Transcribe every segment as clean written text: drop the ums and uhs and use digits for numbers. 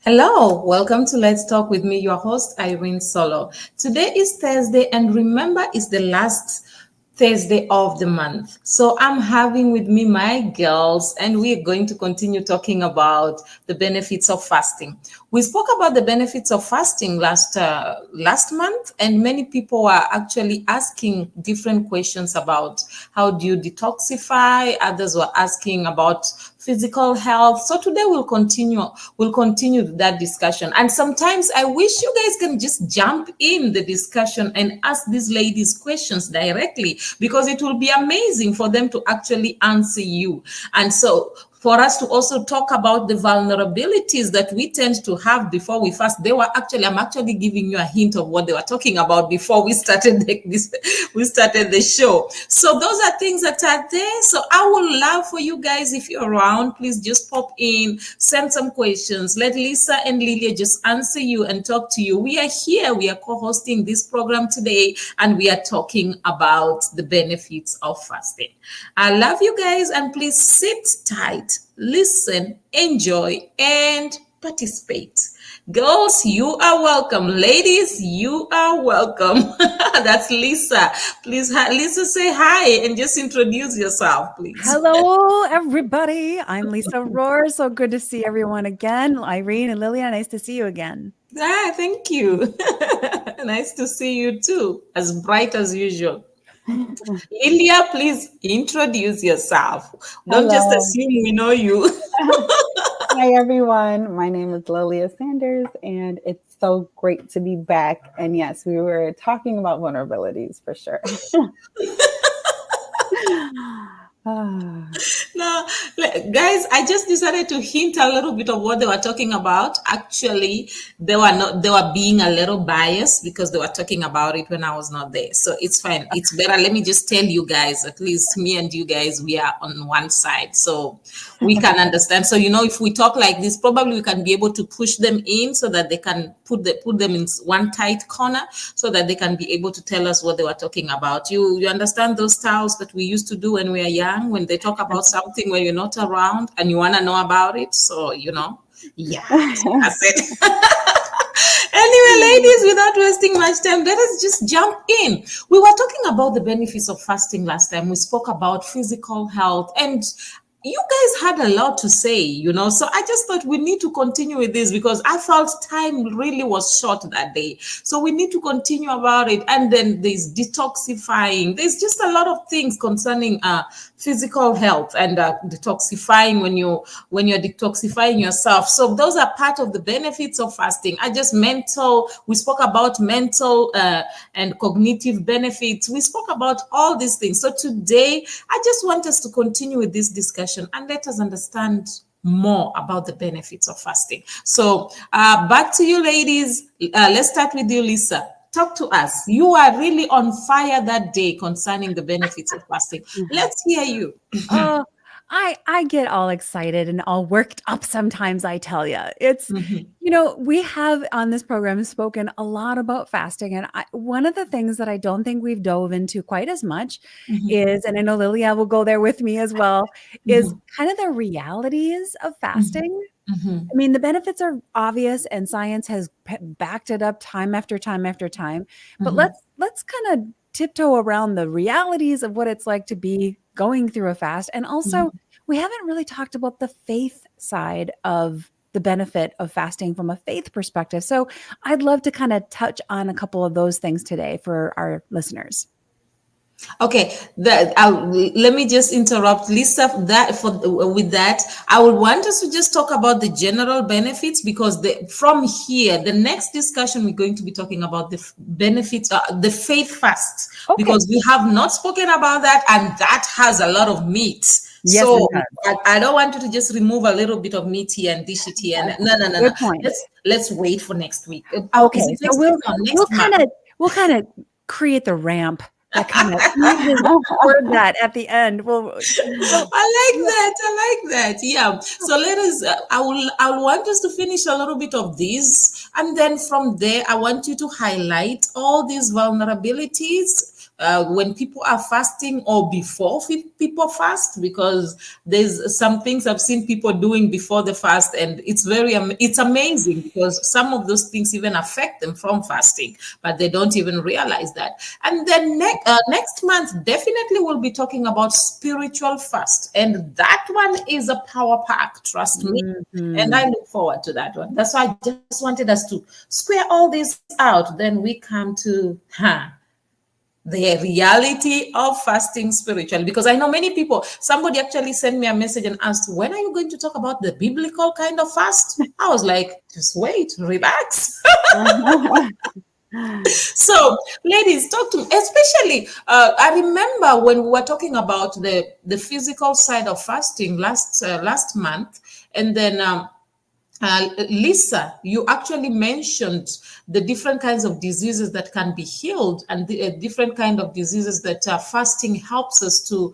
Hello, welcome to Let's Talk with me, your host, Irene Solo. Today is Thursday, and remember, it's the last Thursday of the month. So I'm having with me my girls, and we're going to continue talking about the benefits of fasting. We spoke about the benefits of fasting last month, and many people are actually asking different questions about how do you detoxify. Others were asking about physical health. So today we'll continue that discussion. And sometimes I wish you guys can just jump in the discussion and ask these ladies questions directly, because it will be amazing for them to actually answer you. And so for us to also talk about the vulnerabilities that we tend to have before we fast. I'm actually giving you a hint of what they were talking about before we started the show. So those are things that are there. So I would love for you guys, if you're around, please just pop in, send some questions. Let Lisa and Lilia just answer you and talk to you. We are here. We are co-hosting this program today, and we are talking about the benefits of fasting. I love you guys, and please sit tight, listen, enjoy, and participate. Girls, you are welcome. Ladies, you are welcome. That's Lisa. Please, Lisa, say hi and just introduce yourself, please. Hello, everybody. I'm Lisa Rohr. So good to see everyone again. Irene and Lilia, nice to see you again. Thank you. Nice to see you too. As bright as usual. Lilia, please introduce yourself. Don't just assume we know you. Hi, everyone. My name is Lilia Sanders, and it's so great to be back. And yes, we were talking about vulnerabilities for sure. No, guys, I just decided to hint a little bit of what they were talking about. Actually, they were being a little biased because they were talking about it when I was not there. So it's fine. It's better. Let me just tell you guys, at least me and you guys, we are on one side. So we can understand. So, if we talk like this, probably we can be able to push them in so that they can put them in one tight corner so that they can be able to tell us what they were talking about. You understand those styles that we used to do when we were young, when they talk about something when you're not around and you want to know about it. So, yeah, that's it. Anyway, ladies, without wasting much time, let us just jump in. We were talking about the benefits of fasting last time. We spoke about physical health, and you guys had a lot to say, so I just thought we need to continue with this because I felt time really was short that day. So we need to continue about it. And then there's detoxifying. There's just a lot of things concerning physical health and detoxifying when you're detoxifying yourself. So those are part of the benefits of fasting. We spoke about mental and cognitive benefits. We spoke about all these things. So today, I just want us to continue with this discussion and let us understand more about the benefits of fasting. So back to you, ladies. Let's start with you, Lisa. Talk to us. You are really on fire that day concerning the benefits of fasting. Let's hear you. I get all excited and all worked up sometimes, I tell you. It's, we have on this program spoken a lot about fasting. And one of the things that I don't think we've dove into quite as much is, and I know Lilia will go there with me as well, is kind of the realities of fasting. I mean, the benefits are obvious and science has backed it up time after time after time. But let's kind of tiptoe around the realities of what it's like to be going through a fast. And also, we haven't really talked about the faith side of the benefit of fasting from a faith perspective. So I'd love to kind of touch on a couple of those things today for our listeners. Okay, let me just interrupt, Lisa. With that, I would want us to just talk about the general benefits because from here, the next discussion we're going to be talking about the benefits, the faith fast, because we have not spoken about that, and that has a lot of meat. Yes, so I don't want you to just remove a little bit of meat here and dish it here. No. Good point. Let's wait for next week. Okay, so we'll kind of create the ramp. That kind of word that at the end. Well, I like that. Yeah. So let us. I want us to finish a little bit of this, and then from there, I want you to highlight all these vulnerabilities when people are fasting or before people fast, because there's some things I've seen people doing before the fast, and it's amazing because some of those things even affect them from fasting, but they don't even realize that. And then next month, definitely we'll be talking about spiritual fast, and that one is a power pack, trust me. And I look forward to that one. That's why I just wanted us to square all this out. Then we come to the reality of fasting spiritually, because I know many people, somebody actually sent me a message and asked, when are you going to talk about the biblical kind of fast? I was like, just wait, relax. So ladies, talk to me, especially I remember when we were talking about the physical side of fasting last month, and then Lisa, you actually mentioned the different kinds of diseases that can be healed, and the different kind of diseases that fasting helps us to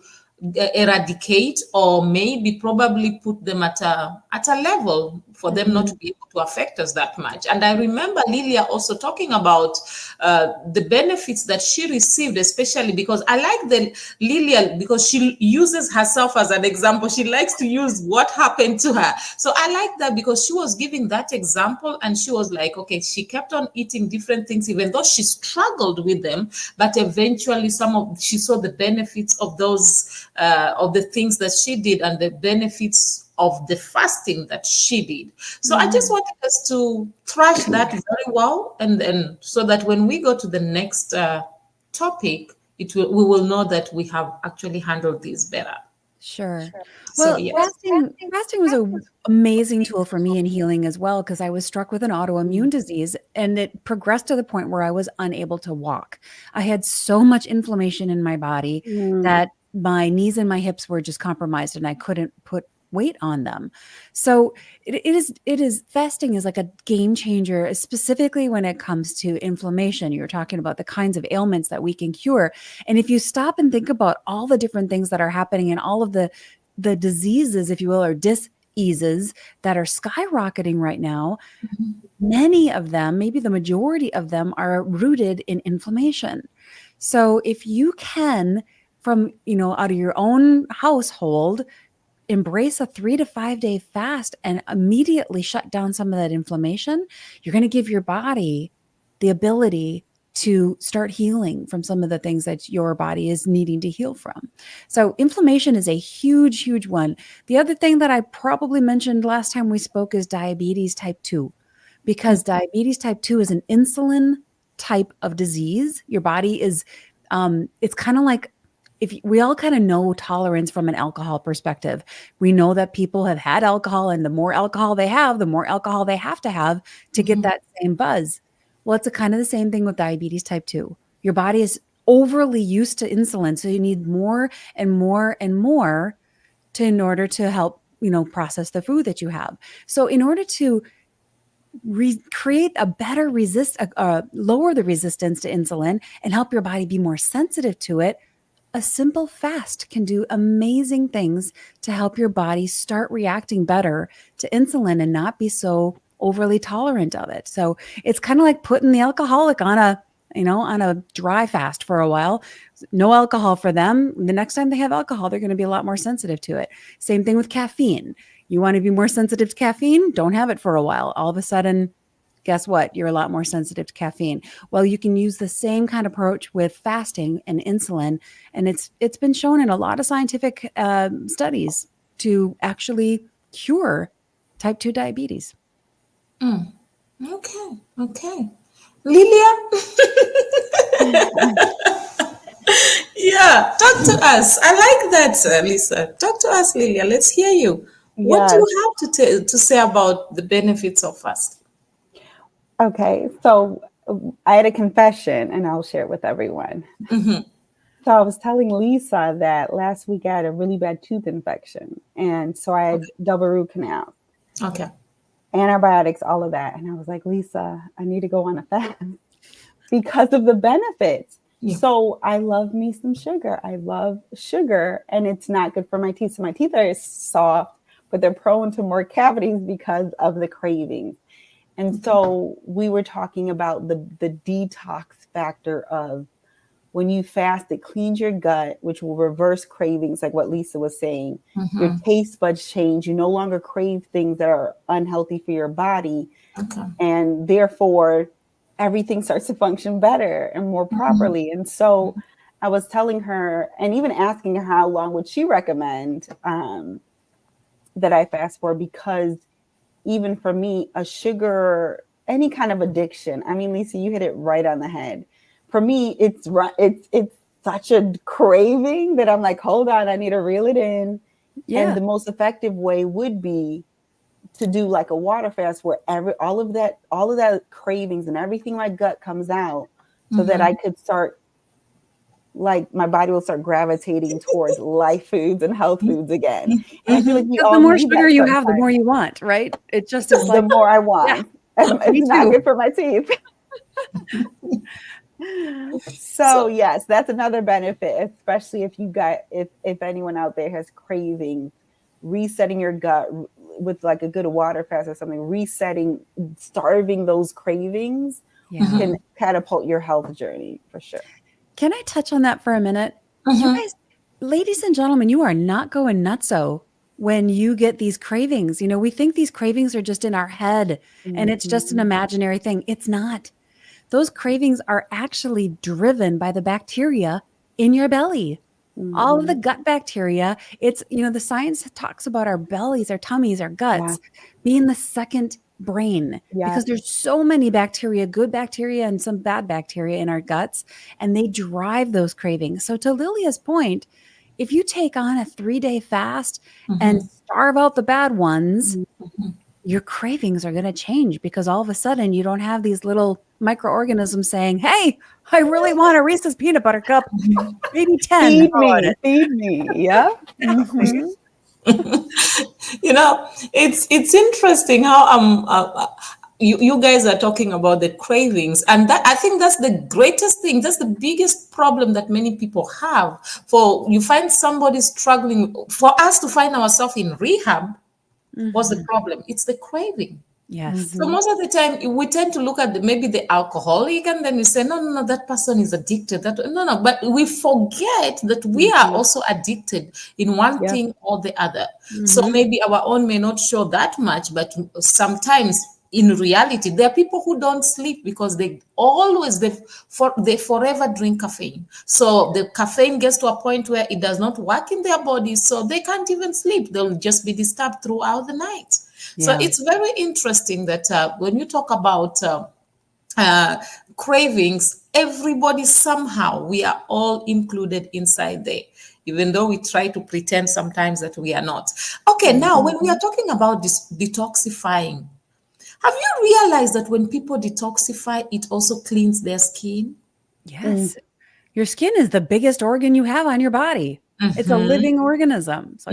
eradicate, or maybe probably put them at a level for them not to be able to affect us that much. And I remember Lilia also talking about the benefits that she received, especially because I like the Lilia, because she uses herself as an example. She likes to use what happened to her. So I like that, because she was giving that example, and she was like, okay, she kept on eating different things, even though she struggled with them, but eventually she saw the benefits of those of the things that she did, and the benefits of the fasting that she did. So I just wanted us to thrash that very well, and so that when we go to the next topic, we will know that we have actually handled this better. Sure. So Well, yes. fasting was an amazing tool for me in healing as well, because I was struck with an autoimmune disease, and it progressed to the point where I was unable to walk. I had so much inflammation in my body that my knees and my hips were just compromised, and I couldn't put weight on them. So it is fasting is like a game changer, specifically when it comes to inflammation. You're talking about the kinds of ailments that we can cure. And if you stop and think about all the different things that are happening, and all of the diseases, if you will, or diseases that are skyrocketing right now, many of them, maybe the majority of them, are rooted in inflammation. So if you can, from, out of your own household, embrace a 3 to 5 day fast and immediately shut down some of that inflammation, you're going to give your body the ability to start healing from some of the things that your body is needing to heal from. So inflammation is a huge, huge one. The other thing that I probably mentioned last time we spoke is diabetes type 2, because diabetes type 2 is an insulin type of disease. Your body is, it's kind of like, if we all kind of know tolerance from an alcohol perspective. We know that people have had alcohol, and the more alcohol they have, the more alcohol they have to get that same buzz. Well, it's kind of the same thing with diabetes type 2. Your body is overly used to insulin, so you need more and more and more in order to help, process the food that you have. So in order to create a better lower the resistance to insulin and help your body be more sensitive to it, a simple fast can do amazing things to help your body start reacting better to insulin and not be so overly tolerant of it. So it's kind of like putting the alcoholic on a dry fast for a while. No alcohol for them. The next time they have alcohol, they're going to be a lot more sensitive to it. Same thing with caffeine. You want to be more sensitive to caffeine? Don't have it for a while. All of a sudden, guess what? You're a lot more sensitive to caffeine. Well, you can use the same kind of approach with fasting and insulin, and it's been shown in a lot of scientific studies to actually cure type 2 diabetes. Okay. Lilia? Yeah, talk to us. I like that, Lisa. Talk to us, Lilia. Let's hear you. What do you have to say about the benefits of fasting? Okay, so I had a confession, and I'll share it with everyone. So I was telling Lisa that last week I had a really bad tooth infection, and so I had double root canal. Okay. Antibiotics, all of that. And I was like, Lisa, I need to go on a fast because of the benefits. Yeah. So I love me some sugar. I love sugar, and it's not good for my teeth. So my teeth are soft, but they're prone to more cavities because of the cravings. And so we were talking about the detox factor of when you fast, it cleans your gut, which will reverse cravings, like what Lisa was saying. Your taste buds change. You no longer crave things that are unhealthy for your body. Okay. And therefore, everything starts to function better and more properly. And so I was telling her, and even asking her how long would she recommend that I fast for, because even for me, a sugar, any kind of addiction, I mean, Lisa, you hit it right on the head. For me, it's such a craving that I'm like, hold on, I need to reel it in. Yeah. And the most effective way would be to do like a water fast where all of that cravings and everything my gut comes out, so that I could start, like, my body will start gravitating towards life foods and health foods again. And I feel like we all the more need sugar that you have, the sometimes. more you want, right? It just is The like, more I want. me It's not too. good for my teeth. So yes, that's another benefit, especially if anyone out there has cravings, resetting your gut with like a good water fast or something, starving those cravings can catapult your health journey for sure. Can I touch on that for a minute? You guys, ladies and gentlemen, you are not going nutso when you get these cravings. You know, we think these cravings are just in our head and it's just an imaginary thing. It's not. Those cravings are actually driven by the bacteria in your belly. All of the gut bacteria. It's, the science talks about our bellies, our tummies, our guts being the second brain, because there's so many bacteria, good bacteria and some bad bacteria in our guts, and they drive those cravings. So to Lilia's point, if you take on a 3-day fast and starve out the bad ones, your cravings are going to change, because all of a sudden you don't have these little microorganisms saying, hey, I really want a Reese's peanut butter cup, maybe 10. Feed me. Yeah. It's interesting how you guys are talking about the cravings, and that, I think that's the greatest thing. That's the biggest problem that many people have. You find somebody struggling. For us to find ourselves in rehab, what's the problem? It's the craving. Yes. So most of the time we tend to look at maybe the alcoholic, and then we say, no, that person is addicted. No, but we forget that we are also addicted in one thing or the other. So maybe our own may not show that much, but sometimes in reality, there are people who don't sleep because they forever drink caffeine. So the caffeine gets to a point where it does not work in their bodies, so they can't even sleep. They'll just be disturbed throughout the night. So it's very interesting that when you talk about cravings, everybody somehow, we are all included inside there, even though we try to pretend sometimes that we are not. Okay, now when we are talking about this detoxifying, have you realized that when people detoxify, it also cleans their skin? Yes. Your skin is the biggest organ you have on your body. It's a living organism. So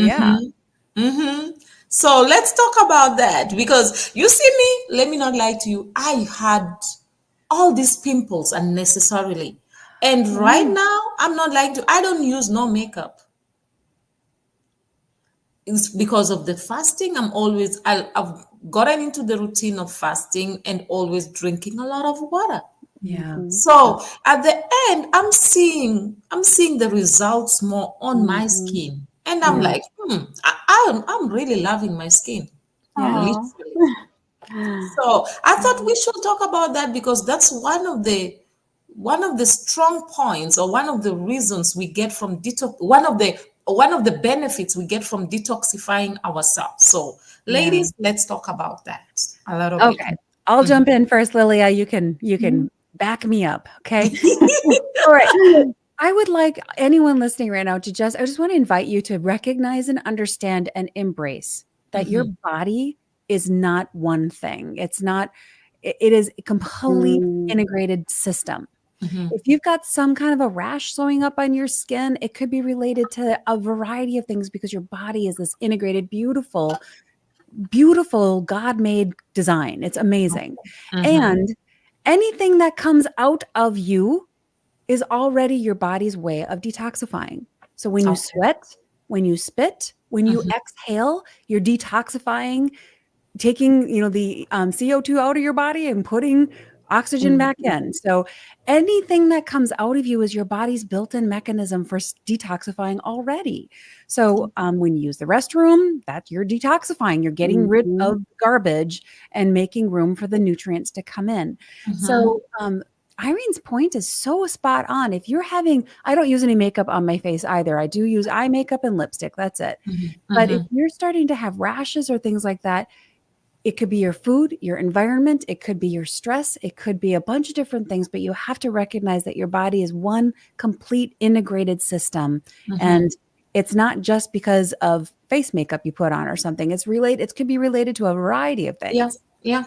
So let's talk about that, because you see me, let me not lie to you, I had all these pimples unnecessarily. And right now, I'm not lying to you, I don't use no makeup. It's because of the fasting. I've gotten into the routine of fasting and always drinking a lot of water. So at the end, I'm seeing the results more on my skin. And I'm like, I'm really loving my skin. Literally. So I thought we should talk about that, because that's one of the strong points, or one of the reasons we get from detox, one of the benefits we get from detoxifying ourselves. So ladies, let's talk about that a little bit. Okay. I'll jump in first, Lilia. You can back me up. Okay. All right. I would like anyone listening right now I just want to invite you to recognize and understand and embrace that your body is not one thing. It is a complete integrated system. If you've got some kind of a rash showing up on your skin, it could be related to a variety of things, because your body is this integrated, beautiful, beautiful God-made design. It's amazing. And anything that comes out of you is already your body's way of detoxifying. So when you sweat, when you spit, when you exhale, you're detoxifying, taking the CO2 out of your body and putting oxygen back in. So anything that comes out of you is your body's built-in mechanism for detoxifying already. So when you use the restroom, that you're detoxifying. You're getting rid of garbage and making room for the nutrients to come in. So Irene's point is so spot on. If you're having, I don't use any makeup on my face either. I do use eye makeup and lipstick. That's it. But if you're starting to have rashes or things like that, it could be your food, your environment. It could be your stress. It could be a bunch of different things, but you have to recognize that your body is one complete integrated system. And it's not just because of face makeup you put on or something. It's related. It could be related to a variety of things. Yeah.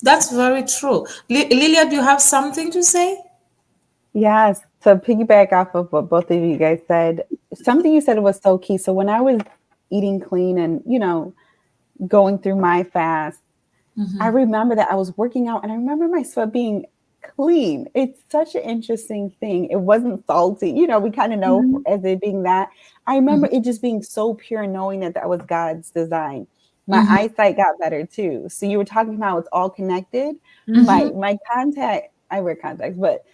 That's very true. Lilia, do you have something to say? Yes. To piggyback off of what both of you guys said, something you said was so key. So when I was eating clean and, going through my fast, I remember that I was working out and I remember my sweat being clean. It's such an interesting thing. It wasn't salty. We kind of know as it being that. I remember it just being so pure, knowing that was God's design. My eyesight got better too. So you were talking about it's all connected. My contact, I wear contacts, but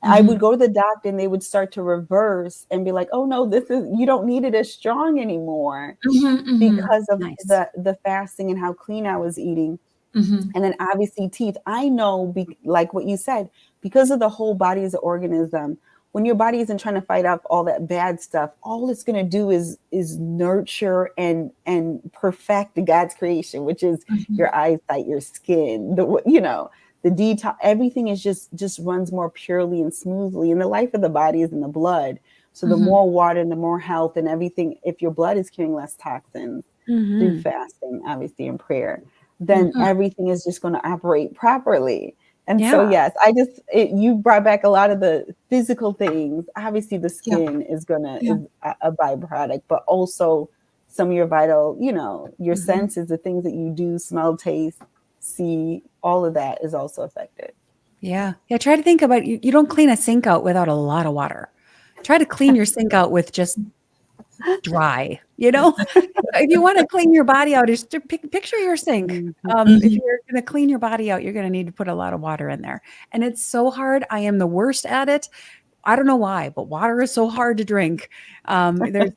I would go to the doctor and they would start to reverse and be like, oh no, you don't need it as strong anymore because of the fasting and how clean I was eating. And then obviously teeth. I know, like what you said, because of the whole body as an organism, when your body isn't trying to fight off all that bad stuff, all it's going to do is nurture and perfect God's creation, which is your eyesight, your skin, the detox, everything is just runs more purely and smoothly. And the life of the body is in the blood. So the more water and the more health and everything, if your blood is carrying less toxins through fasting, obviously in prayer, then everything is just going to operate properly. And so, yes, you brought back a lot of the physical things. Obviously the skin is a byproduct, but also some of your vital, your senses, the things that you do, smell, taste, see, all of that is also affected. Yeah. Try to think about you don't clean a sink out without a lot of water. Try to clean your sink out with just dry, if you want to clean your body out, just picture your sink. If you're going to clean your body out, you're going to need to put a lot of water in there. And it's so hard. I am the worst at it. I don't know why, but water is so hard to drink. There's,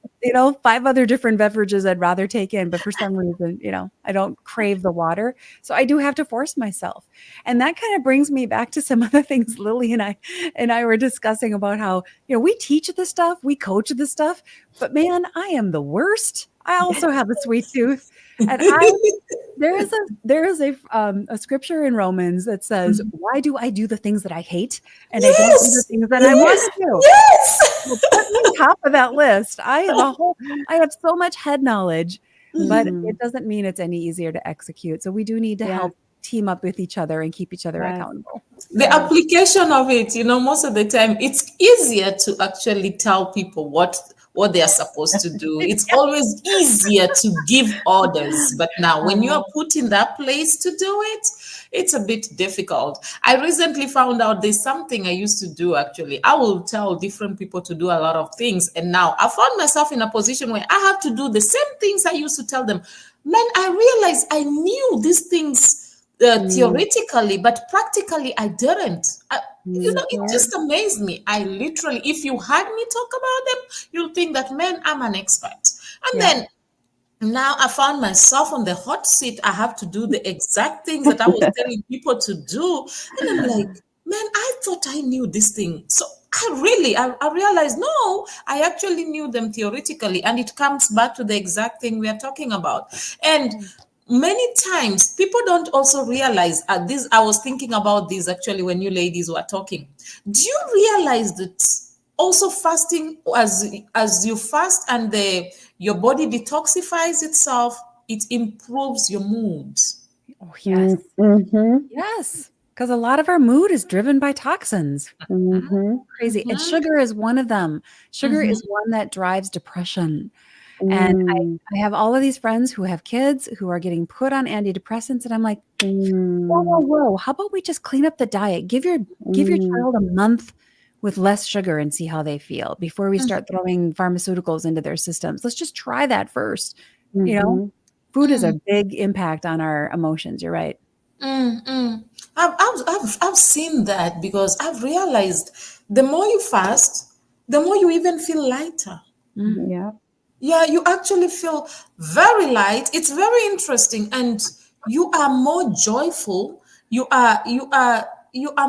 5 other different beverages I'd rather take in, but for some reason, I don't crave the water. So I do have to force myself. And that kind of brings me back to some other things Lily and I were discussing about how, we teach this stuff, we coach this stuff, but man, I am the worst. I also have a sweet tooth. And there is a scripture in Romans that says, why do I do the things that I hate? And I don't do the things that I want to do. Yes. Well, put me on top of that list. I have so much head knowledge, but it doesn't mean it's any easier to execute. So we do need to help team up with each other and keep each other accountable. The application of it, most of the time, it's easier to actually tell people what they are supposed to do. It's always easier to give orders. But now when you are put in that place to do it, it's a bit difficult. I recently found out there's something I used to do, actually. I will tell different people to do a lot of things. And now I found myself in a position where I have to do the same things I used to tell them. Man, I realized I knew these things theoretically, but practically I didn't. It just amazed me. I literally, if you had me talk about them, you'll think that, man, I'm an expert. And then now I found myself on the hot seat. I have to do the exact things that I was telling people to do. And I'm like, man, I thought I knew this thing. So I realized, no, I actually knew them theoretically. And it comes back to the exact thing we are talking about. And many times people don't also realize this. I was thinking about this actually when you ladies were talking. Do you realize that also fasting, as you fast and your body detoxifies itself, it improves your mood? Oh, yes. Yes. Because a lot of our mood is driven by toxins. Crazy. And sugar is one of them. Sugar is one that drives depression. And I have all of these friends who have kids who are getting put on antidepressants. And I'm like, whoa. How about we just clean up the diet? Give your child a month with less sugar and see how they feel before we start throwing pharmaceuticals into their systems. Let's just try that first. Food is a big impact on our emotions. You're right. Mm. I've seen that because I've realized the more you fast, the more you even feel lighter. Yeah. Yeah, you actually feel very light. It's very interesting, and you are more joyful. You are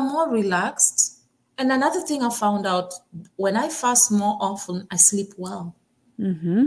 more relaxed. And another thing I found out, when I fast more often, I sleep well. Mm-hmm.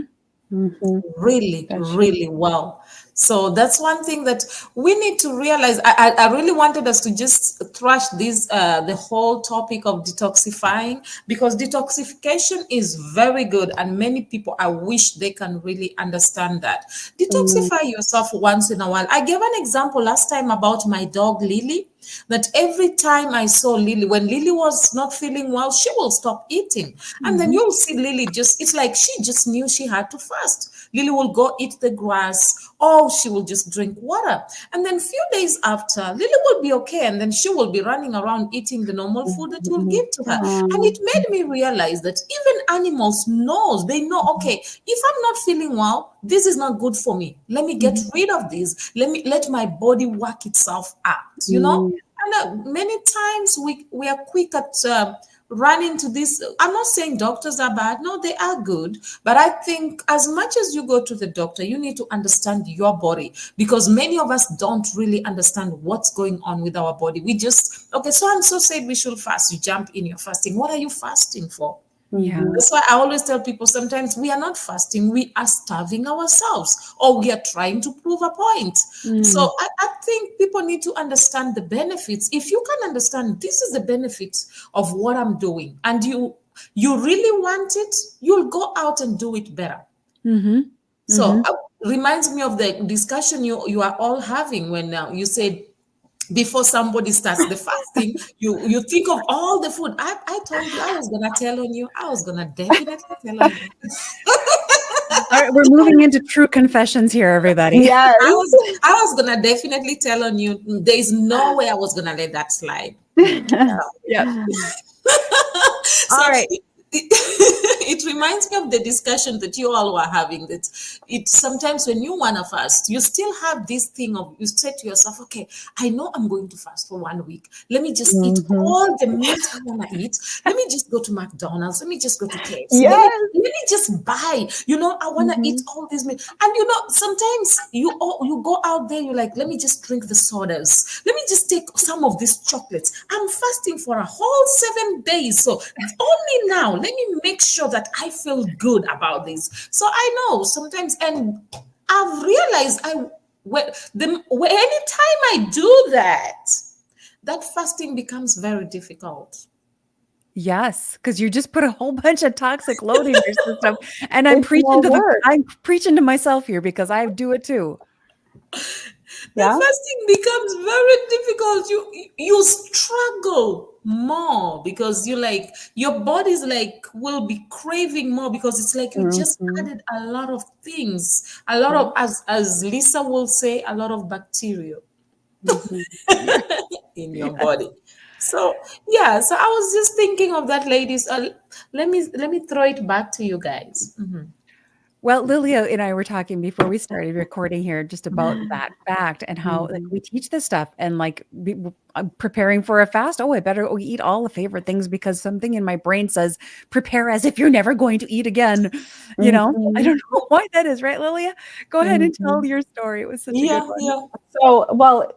Mm-hmm. Really, That's true. really well. So that's one thing that we need to realize. I really wanted us to just thrash this the whole topic of detoxifying, because detoxification is very good, and many people, I wish they can really understand that. Mm-hmm. Detoxify yourself once in a while. I gave an example last time about my dog Lily, that every time I saw Lily, when Lily was not feeling well, she will stop eating. And then you'll see Lily just, it's like she just knew she had to fast. Lily will go eat the grass, or she will just drink water. And then few days after, Lily will be okay. And then she will be running around eating the normal food that you'll give to her. And it made me realize that even animals knows, they know, okay, if I'm not feeling well, this is not good for me. Let me get rid of this. Let my body work itself out. And many times we are quick at running to this. I'm not saying doctors are bad. No, they are good. But I think as much as you go to the doctor, you need to understand your body, because many of us don't really understand what's going on with our body. We just, okay, so and so said we should fast. You jump in, you're fasting. What are you fasting for? Yeah. That's why I always tell people, sometimes we are not fasting, we are starving ourselves, or we are trying to prove a point. So I think people need to understand the benefits. If you can understand this is the benefits of what I'm doing, and you really want it, you'll go out and do it better. Mm-hmm. So reminds me of the discussion you are all having when you said, before somebody starts the fasting, you think of all the food. I told you I was gonna tell on you. I was gonna definitely tell on you. All right, we're moving into true confessions here, everybody. Yes. I was gonna definitely tell on you. There is no way I was gonna let that slide. Yep. So All right. it reminds me of the discussion that you all were having, that it sometimes when you want to fast, you still have this thing of, you say to yourself, okay, I know I'm going to fast for 1 week. Let me just eat all the meat I want to eat. Let me just go to McDonald's. Let me just go to KFC. Let Yes. me just buy, I want to eat all these meat. And sometimes you go out there, you're like, let me just drink the sodas. Let me just take some of these chocolates. I'm fasting for a whole 7 days. So only now, let me make sure that I feel good about this. So I know sometimes, and I've realized anytime I do that fasting becomes very difficult. Yes, because you just put a whole bunch of toxic load in your system. And I'm It's more work. I'm preaching to myself here because I do it too. The Yeah. fasting becomes very difficult. You struggle more because your body's will be craving more, because it's like you just added a lot of things, a lot of, as Lisa will say, a lot of bacteria in your body. So yeah, so I was just thinking of that, ladies. Let me throw it back to you guys. Well, Lilia and I were talking before we started recording here just about that fact and how we teach this stuff and preparing for a fast. Oh, I better eat all the favorite things because something in my brain says prepare as if you're never going to eat again. I don't know why that is, right, Lilia? Go ahead and tell your story. It was such a good one. Yeah. So, well,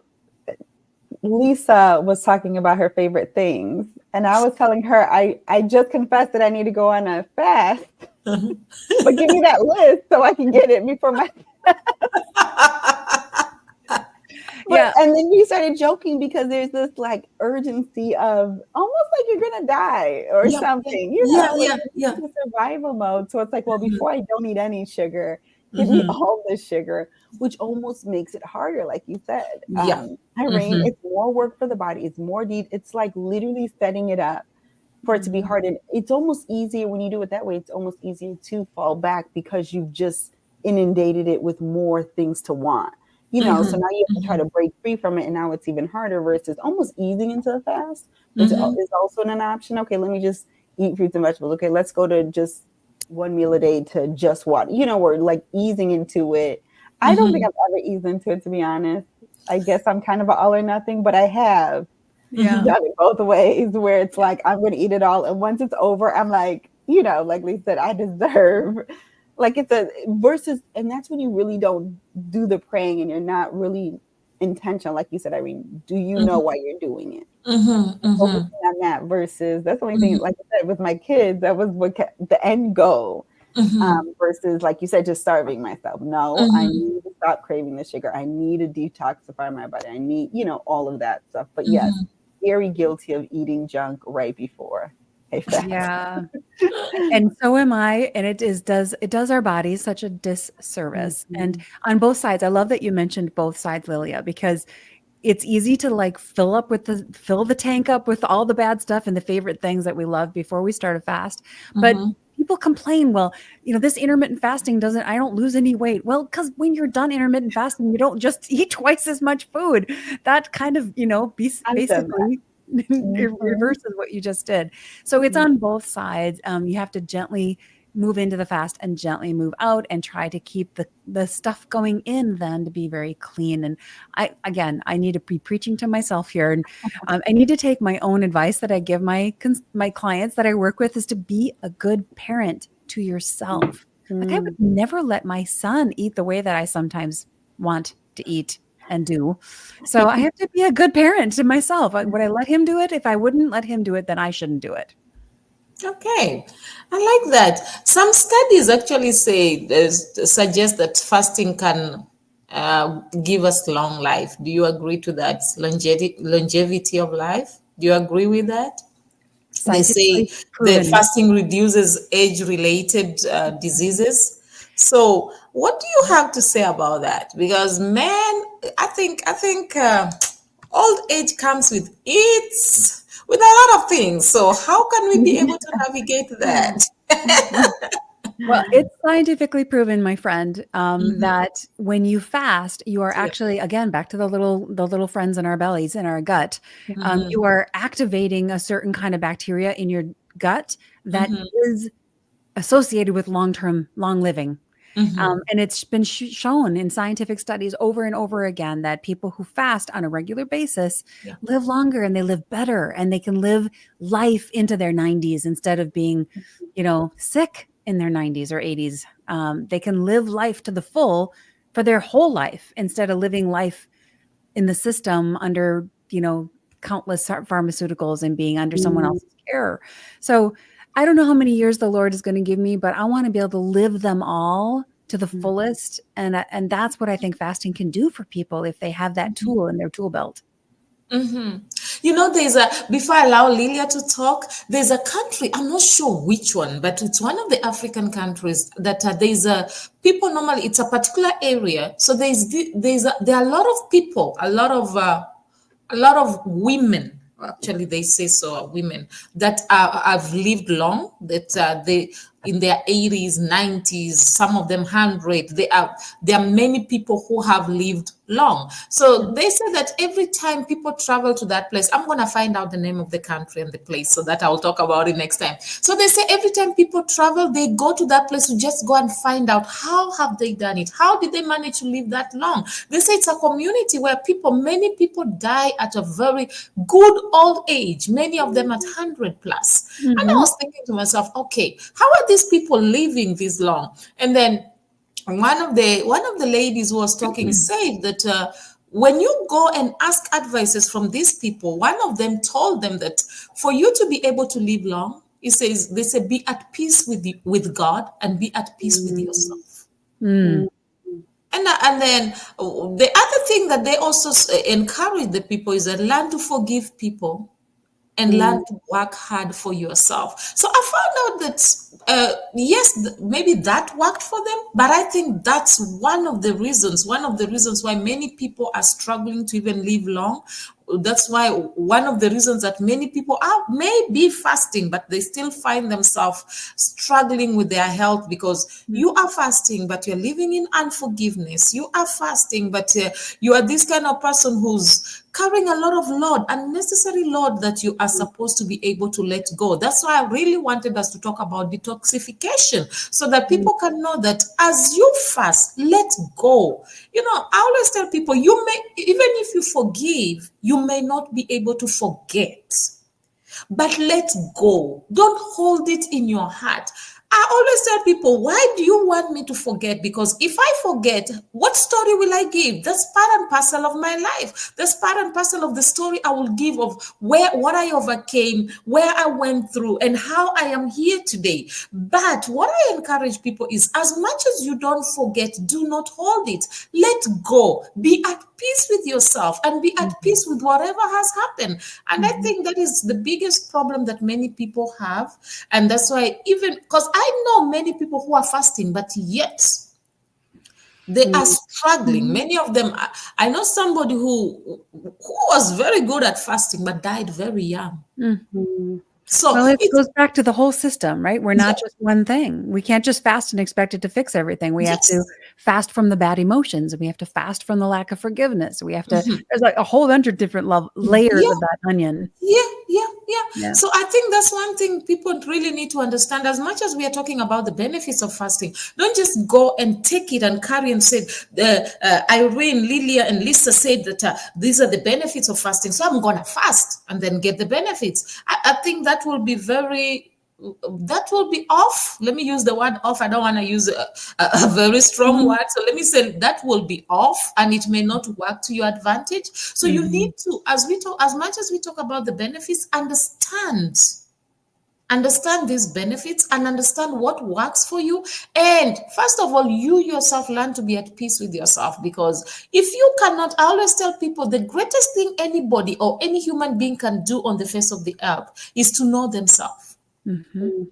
Lisa was talking about her favorite things, and I was telling her I just confessed that I need to go on a fast, but give me that list so I can get it before my. Yeah. And then you started joking because there's this urgency of almost like you're gonna die or something, Yeah. the survival mode. So it's like, well, before I don't need any sugar, give me all the sugar, which almost makes it harder, like you said. Yeah. Irene, it's more work for the body. It's more it's like literally setting it up for it to be hard. And it's almost easier when you do it that way. It's almost easier to fall back because you've just inundated it with more things to want. So now you have to try to break free from it, and now it's even harder versus almost easing into the fast, which is also an option. Okay, let me just eat fruits and vegetables. Okay, let's go to just one meal a day to just water. We're like easing into it. I don't think I've ever eased into it, to be honest. I guess I'm kind of an all or nothing, but I have Yeah. done it both ways where it's like, I'm going to eat it all. And once it's over, I'm like, like Lisa said, I deserve, like it's a versus, and that's when you really don't do the praying and you're not really intentional. Like you said, Irene, do you know why you're doing it? Focusing on that versus that's the only thing, like I said, with my kids, that was what the end goal. Versus, like you said, just starving myself. No, I need to stop craving the sugar. I need to detoxify my body. I need, all of that stuff. But yes, very guilty of eating junk right before a fast. Yeah. And so am I. And it does our bodies such a disservice. And on both sides, I love that you mentioned both sides, Lilia, because it's easy to like fill the tank up with all the bad stuff and the favorite things that we love before we start a fast. But people complain, well, this intermittent fasting I don't lose any weight. Well, because when you're done intermittent fasting, you don't just eat twice as much food. That kind of, basically it reverses what you just did. So it's on both sides. You have to gently move into the fast and gently move out and try to keep the stuff going in then to be very clean. And I need to be preaching to myself here. And I need to take my own advice that I give my clients that I work with is to be a good parent to yourself. Like I would never let my son eat the way that I sometimes want to eat and do. So I have to be a good parent to myself. Would I let him do it? If I wouldn't let him do it, then I shouldn't do it. Okay, I like that. Some studies actually suggest that fasting can give us long life. Do you agree to that? Longevity of life. Do you agree with that? They say that fasting reduces age-related diseases. So, what do you have to say about that? Because, man, I think old age comes with a lot of things. So how can we be able to navigate that? Well, it's scientifically proven, my friend, that when you fast, you are actually, again, back to the little friends in our bellies, in our gut, you are activating a certain kind of bacteria in your gut that is associated with long living. And it's been shown in scientific studies over and over again that people who fast on a regular basis live longer and they live better and they can live life into their 90s instead of being, sick in their 90s or 80s. They can live life to the full for their whole life instead of living life in the system under, countless pharmaceuticals and being under someone else's care. So I don't know how many years the Lord is going to give me, but I want to be able to live them all to the fullest. And that's what I think fasting can do for people if they have that tool in their tool belt. Before I allow Lilia to talk, there's a country, I'm not sure which one, but it's one of the African countries that people normally, it's a particular area. So there are a lot of people, a lot of women, actually they say so, women that have lived long, that they in their 80s, 90s, some of them 100. There are many people who have lived long. So they say that every time people travel to that place, I'm going to find out the name of the country and the place so that I'll talk about it next time. So they say every time people travel, they go to that place to just go and find out how have they done it? How did they manage to live that long? They say it's a community where many people die at a very good old age, many of them at 100 plus. And I was thinking to myself, okay, how are these people living this long? And then one of the ladies who was talking said that when you go and ask advices from these people, one of them told them that for you to be able to live long, they say be at peace with God and be at peace with yourself. And then the other thing that they also encourage the people is that learn to forgive people and learn to work hard for yourself. So I found out that, yes, maybe that worked for them, but I think that's one of the reasons why many people are struggling to even live long. That's why one of the reasons that many people may be fasting, but they still find themselves struggling with their health because you are fasting, but you're living in unforgiveness. You are fasting, but you are this kind of person who's carrying a lot of load, unnecessary load that you are supposed to be able to let go. That's why I really wanted us to talk about detoxification, so that people can know that as you fast, let go. I always tell people, you may, even if you forgive, you may not be able to forget. But let go. Don't hold it in your heart. I always tell people, why do you want me to forget? Because if I forget, what story will I give? That's part and parcel of my life. That's part and parcel of the story I will give of what I overcame, where I went through, and how I am here today. But what I encourage people is, as much as you don't forget, do not hold it. Let go. Be at peace with yourself and be at peace with whatever has happened. And I think that is the biggest problem that many people have. And that's why, even because I know many people who are fasting, but yet they are struggling. Many of them, I know somebody who was very good at fasting, but died very young. So well, it goes back to the whole system, right? We're not just one thing. We can't just fast and expect it to fix everything. We have to fast from the bad emotions, and we have to fast from the lack of forgiveness. We have to, there's like a whole bunch of different layers of that onion. Yeah. So I think that's one thing people really need to understand. As much as we are talking about the benefits of fasting, don't just go and take it and carry and say, Irene, Lilia, and Lisa said that these are the benefits of fasting, so I'm going to fast and then get the benefits. I think that will be off. Let me use the word off. I don't want to use a very strong word. So let me say that will be off, and it may not work to your advantage. So you need to, as much as we talk about the benefits, understand these benefits and understand what works for you. And first of all, you yourself learn to be at peace with yourself, because if you cannot, I always tell people, the greatest thing anybody or any human being can do on the face of the earth is to know themselves. The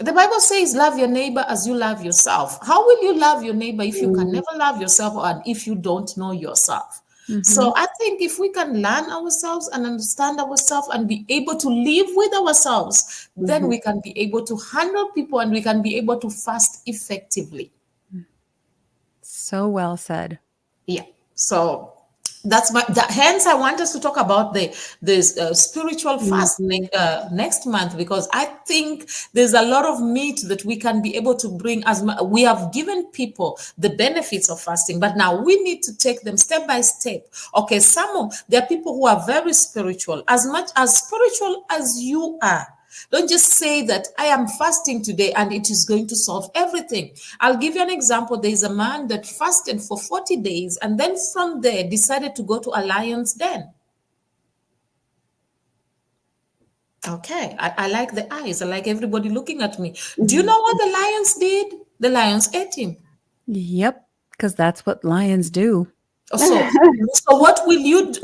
Bible says, love your neighbor as you love yourself. How will you love your neighbor if you can never love yourself, and if you don't know yourself? So I think if we can learn ourselves and understand ourselves and be able to live with ourselves, then we can be able to handle people, and we can be able to fast effectively. So well said. Yeah. So hence I want us to talk about the spiritual fast next month, because I think there's a lot of meat that we can be able to bring. We have given people the benefits of fasting, but now we need to take them step by step. Okay, there are people who are very spiritual, as much as spiritual as you are. Don't just say that I am fasting today and it is going to solve everything. I'll give you an example. There is a man that fasted for 40 days and then from there decided to go to a lion's den. Okay, I like the eyes. I like everybody looking at me. Do you know what the lions did? The lions ate him. Yep, because that's what lions do. So what will you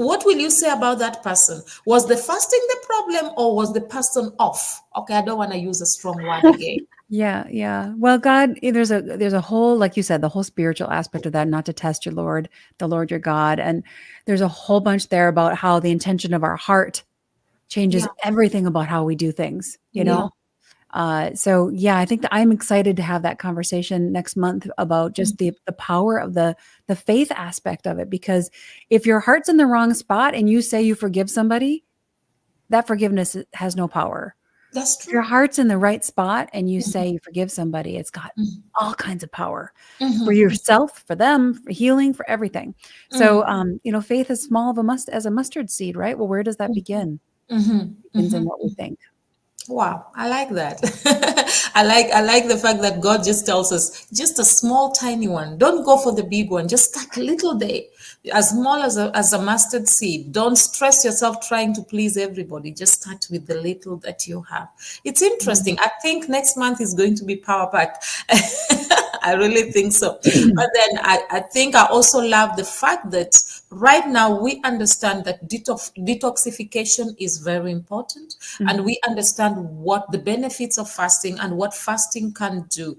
say about that person? Was the fasting the problem, or was the person off? Okay, I don't want to use a strong word again. Yeah. Well, God, there's a whole, like you said, the whole spiritual aspect of that, not to test the Lord your God. And there's a whole bunch there about how the intention of our heart changes everything about how we do things, you know? So yeah, I think that I'm excited to have that conversation next month about just the power of the faith aspect of it, because if your heart's in the wrong spot and you say you forgive somebody, that forgiveness has no power. That's true. If your heart's in the right spot and you say you forgive somebody, it's got all kinds of power for yourself, for them, for healing, for everything. So, faith is small as a mustard seed, right? Well, where does that begin? It begins in what we think. Wow, I like that. I like the fact that God just tells us just a small, tiny one. Don't go for the big one. Just start little day, as small as a mustard seed. Don't stress yourself trying to please everybody. Just start with the little that you have. It's interesting. I think next month is going to be power packed. I really think so. But then I think I also love the fact that right now we understand that detoxification is very important, and we understand what the benefits of fasting and what fasting can do.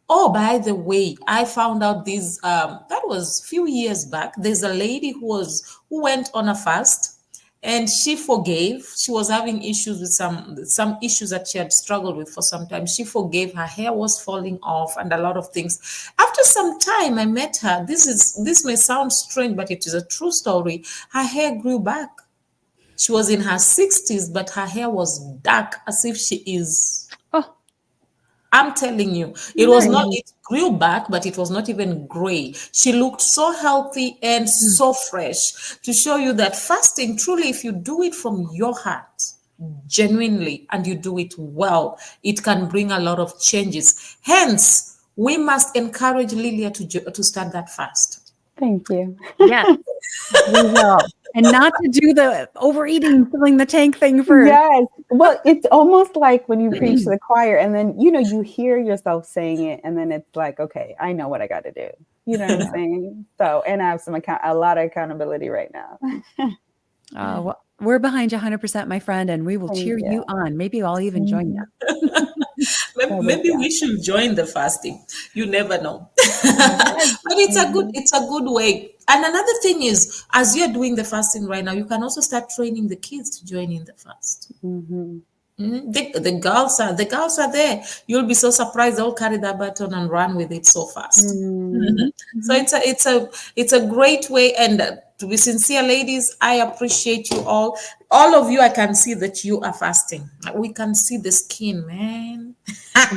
Oh, by the way, I found out that was a few years back. There's a lady who went on a fast, and she forgave. She was having issues with some issues that she had struggled with for some time. She forgave. Her hair was falling off and a lot of things. After some time, I met her. This may sound strange, but it is a true story. Her hair grew back. She was in her 60s, but her hair was dark as if she is. Oh, I'm telling you, it was not, it grew back, but it was not even gray. She looked so healthy and so fresh, to show you that fasting, truly, if you do it from your heart, genuinely, and you do it well, it can bring a lot of changes. Hence, we must encourage Lilia to start that fast. Thank you. yes, we will. And not to do the overeating, filling the tank thing first. Yes. Well, it's almost like when you preach to the choir and then, you hear yourself saying it and then it's like, okay, I know what I got to do. You know what I'm saying? So, and I have a lot of accountability right now. Well, we're behind you 100%, my friend, and we will cheer you on. Maybe I'll even join you. Maybe we should join the fasting. You never know. But it's a good way. And another thing is, as you're doing the fasting right now, you can also start training the kids to join in the fast. The girls are there. You'll be so surprised. They'll carry that baton and run with it so fast. So it's a great way. And to be sincere, ladies, I appreciate you all. All of you, I can see that you are fasting. We can see the skin, man. The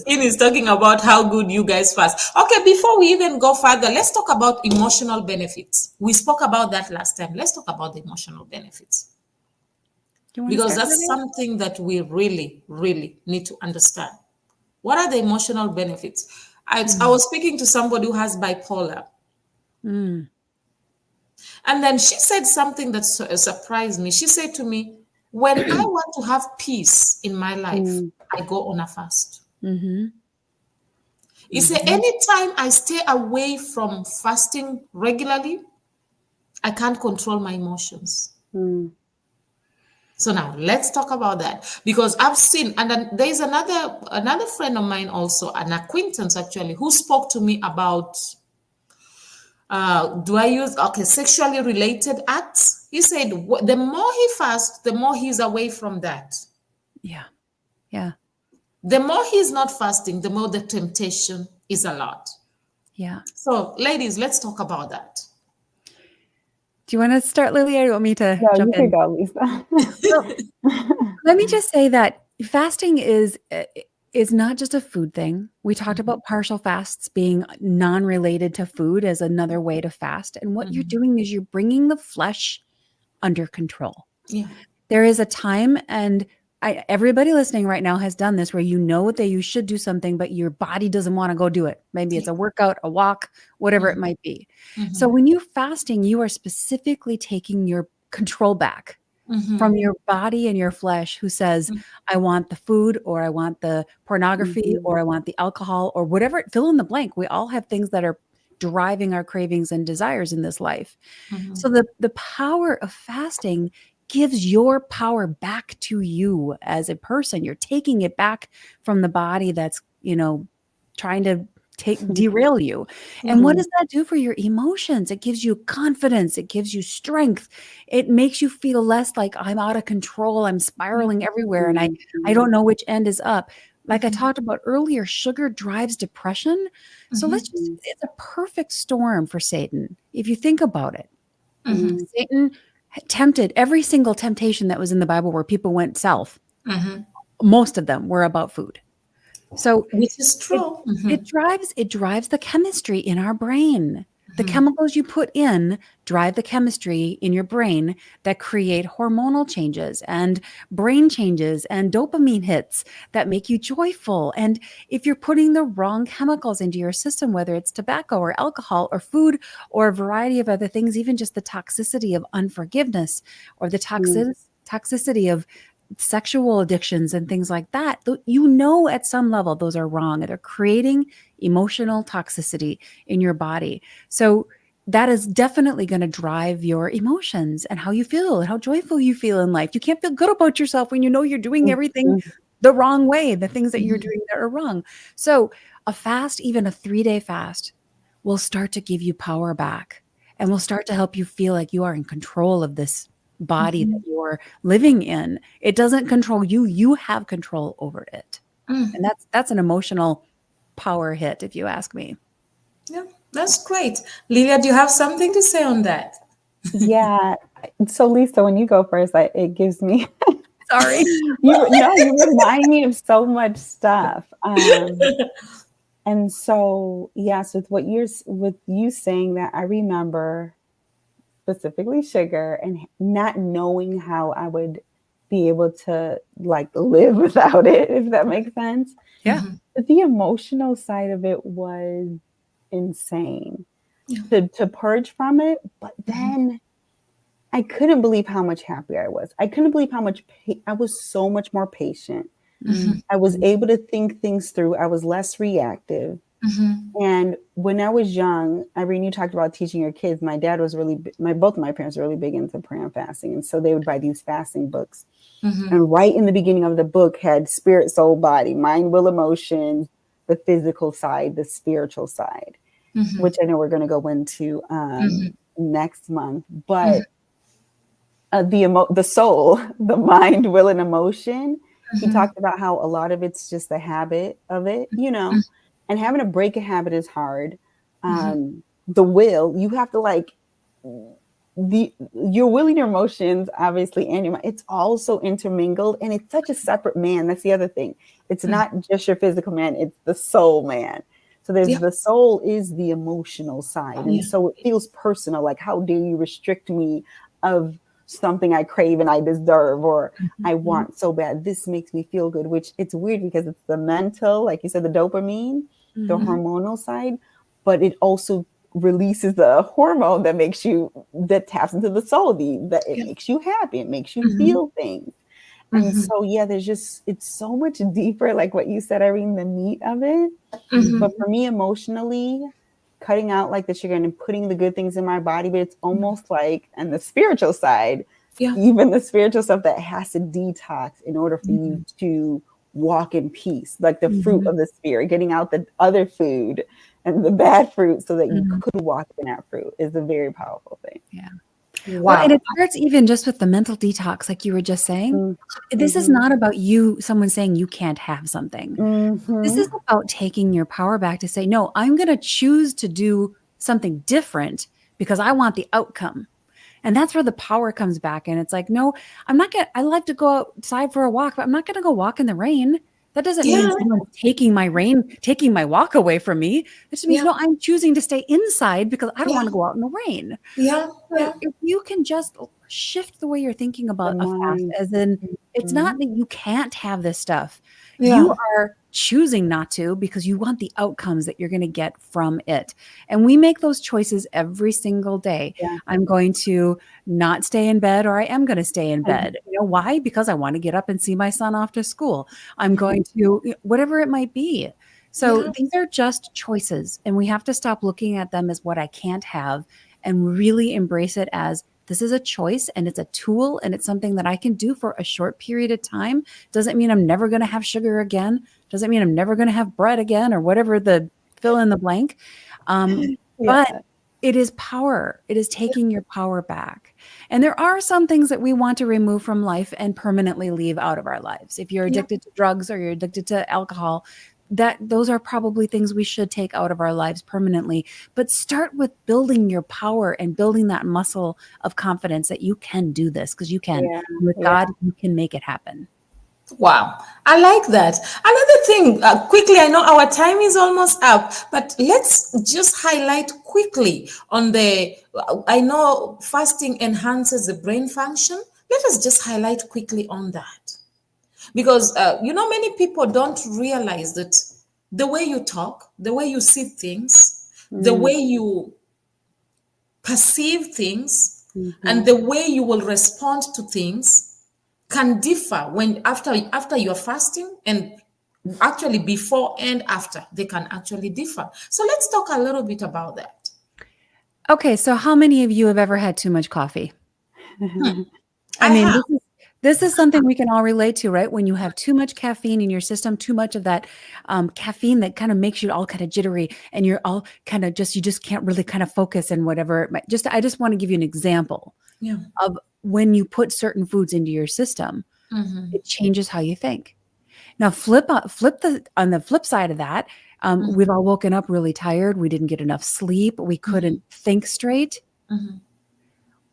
skin is talking about how good you guys fast. Okay, before we even go further, let's talk about emotional benefits. We spoke about that last time. Let's talk about the emotional benefits. Because that's something that we really, really need to understand. What are the emotional benefits? I was speaking to somebody who has bipolar. And then she said something that surprised me. She said to me, when I want to have peace in my life, I go on a fast. You say, anytime I stay away from fasting regularly, I can't control my emotions. So now let's talk about that, because I've seen, and then there's another friend of mine also, an acquaintance actually, who spoke to me about sexually related acts. He said the more he fasts, the more he's away from that. Yeah. The more he's not fasting, the more the temptation is a lot. Yeah. So ladies, let's talk about that. Do you want to start, Lilia, or do you want me to jump in? You can go, Lisa. Let me just say that fasting is not just a food thing. We talked about partial fasts being non-related to food as another way to fast. And what you're doing is you're bringing the flesh under control. Yeah. There is a time, and everybody listening right now has done this, where you know that you should do something, but your body doesn't want to go do it. Maybe it's a workout, a walk, whatever it might be. So when you're fasting, you are specifically taking your control back from your body and your flesh, who says, I want the food, or I want the pornography, or I want the alcohol, or whatever, fill in the blank. We all have things that are driving our cravings and desires in this life. So the power of fasting gives your power back to you as a person. You're taking it back from the body that's, trying to derail you. And what does that do for your emotions? It gives you confidence. It gives you strength. It makes you feel less like I'm out of control. I'm spiraling everywhere and I don't know which end is up. Like I talked about earlier, sugar drives depression. So it's a perfect storm for Satan, if you think about it. Satan tempted every single temptation that was in the Bible where people went south. Most of them were about food. So which is true. It drives the chemistry in our brain. The chemicals you put in drive the chemistry in your brain that create hormonal changes and brain changes and dopamine hits that make you joyful. And if you're putting the wrong chemicals into your system, whether it's tobacco or alcohol or food or a variety of other things, even just the toxicity of unforgiveness or the toxicity of sexual addictions and things like that, at some level those are wrong. They're creating emotional toxicity in your body. So that is definitely going to drive your emotions and how you feel and how joyful you feel in life. You can't feel good about yourself when you know you're doing everything the wrong way, the things that you're doing that are wrong. So a fast, even a 3-day fast, will start to give you power back. and will start to help you feel like you are in control of this body that you're living in. It doesn't control you. You have control over it. And that's an emotional power hit, if you ask me. Yeah, that's great. Lilia, do you have something to say on that? Yeah. So Lisa, when you go first, it gives me Sorry. you remind me of so much stuff. And so yes, with you saying that, I remember specifically sugar and not knowing how I would be able to like live without it, if that makes sense. Yeah. But the emotional side of it was insane to purge from it. But then I couldn't believe how much happier I was. I couldn't believe how much I was so much more patient. I was able to think things through. I was less reactive. And when I was young, Irene, you talked about teaching your kids. My dad was both of my parents were really big into prayer and fasting. And so they would buy these fasting books. And right in the beginning of the book had spirit, soul, body, mind, will, emotion, the physical side, the spiritual side, which I know we're going to go into next month. But the soul, the mind, will, and emotion, he talked about how a lot of it's just the habit of it, and having to break a habit is hard. The will, you have to like your will and your emotions, obviously, and your mind, it's also intermingled, and it's such a separate man. That's the other thing. It's not just your physical man, it's the soul man. So there's the soul is the emotional side. And so it feels personal. Like, how dare you restrict me of something I crave and I deserve, or I want so bad. This makes me feel good, which it's weird because it's the mental, like you said, the dopamine, the hormonal side, but it also releases the hormone that taps into the soul, that it makes you happy. It makes you feel things. And so, it's so much deeper, like what you said, Irene, the meat of it. But for me, emotionally, cutting out like the sugar and putting the good things in my body, but it's almost like, and the spiritual side, even the spiritual stuff that has to detox in order for you to walk in peace, like the fruit of the spirit, getting out the other food and the bad fruit so that you could walk in that fruit is a very powerful thing. Yeah. Wow. Well, and it starts even just with the mental detox, like you were just saying. This is not about someone saying you can't have something. This is about taking your power back to say, no, I'm going to choose to do something different because I want the outcome. And that's where the power comes back. And it's like, no, I like to go outside for a walk, but I'm not going to go walk in the rain. That doesn't mean someone's taking my walk away from me. It just means, no, I'm choosing to stay inside because I don't want to go out in the rain. So if you can just shift the way you're thinking about a fast, as in, it's not that you can't have this stuff. You are choosing not to because you want the outcomes that you're going to get from it. And we make those choices every single day. I'm going to not stay in bed, or I am going to stay in bed. You know why? Because I want to get up and see my son off to school. I'm going to, whatever it might be. So these are just choices, and we have to stop looking at them as what I can't have and really embrace it as this is a choice, and it's a tool, and it's something that I can do for a short period of time. Doesn't mean I'm never going to have sugar again. Doesn't mean I'm never going to have bread again, or whatever the fill in the blank. But it is power. It is taking your power back. And there are some things that we want to remove from life and permanently leave out of our lives. If you're addicted to drugs or you're addicted to alcohol, those are probably things we should take out of our lives permanently. But start with building your power and building that muscle of confidence that you can do this, because you can. With God, you can make it happen. Wow, I like that. Another thing, quickly, I know our time is almost up, but let's just highlight quickly on I know fasting enhances the brain function. Let us just highlight quickly on that. Because, many people don't realize that the way you talk, the way you see things, the way you perceive things, and the way you will respond to things can differ when after you're fasting, and actually before and after they can actually differ. So let's talk a little bit about that. Okay, so how many of you have ever had too much coffee? This is something we can all relate to, right? When you have too much caffeine in your system, too much of that caffeine that kind of makes you all kind of jittery, and you're all kind of you just can't really kind of focus and whatever. I just want to give you an example of when you put certain foods into your system, it changes how you think. Now, on the flip side of that, we've all woken up really tired. We didn't get enough sleep. We couldn't think straight.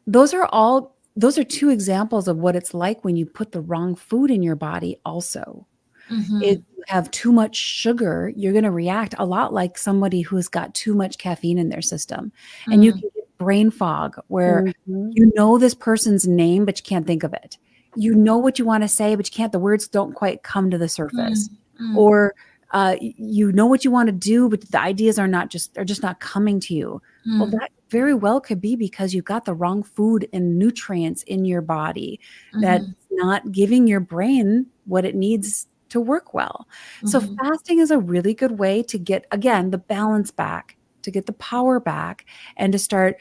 Those are two examples of what it's like when you put the wrong food in your body also. If you have too much sugar, you're going to react a lot like somebody who's got too much caffeine in their system. And you can get brain fog where you know this person's name, but you can't think of it. You know what you want to say, but you can't, the words don't quite come to the surface. Or you know what you want to do, but the ideas they're just not coming to you. Well, that very well could be because you've got the wrong food and nutrients in your body that's not giving your brain what it needs to work well. So fasting is a really good way to get, again, the balance back, to get the power back, and to start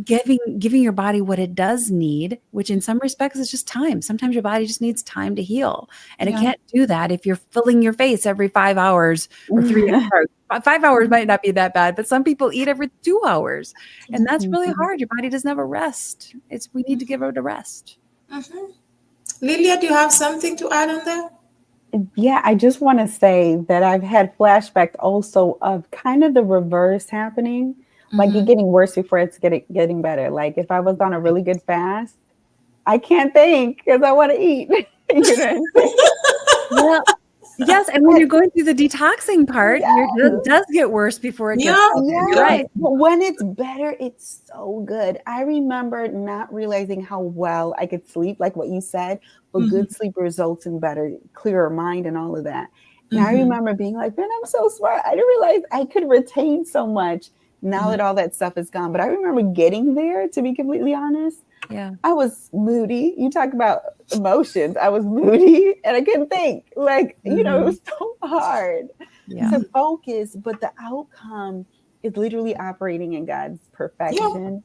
giving your body what it does need, which in some respects is just time. Sometimes your body just needs time to heal. And it can't do that if you're filling your face every 5 hours or 3 hours. 5 hours might not be that bad, but some people eat every 2 hours. And that's really hard. Your body doesn't have a rest. We need to give it a rest. Lilia, do you have something to add on that? Yeah, I just want to say that I've had flashbacks also of kind of the reverse happening. Like it getting worse before it's getting better. Like if I was on a really good fast, I can't think because I want to eat. You know what I'm saying? Well, yes, and when you're going through the detoxing part, it does get worse before it gets better. Yeah. Right. But when it's better, it's so good. I remember not realizing how well I could sleep, like what you said, but good sleep results in better, clearer mind and all of that. And I remember being like, man, I'm so smart. I didn't realize I could retain so much now that all that stuff is gone. But I remember getting there, to be completely honest. Yeah. I was moody. You talk about emotions. I was moody and I couldn't think. Like, you know, it was so hard to focus, but the outcome is literally operating in God's perfection.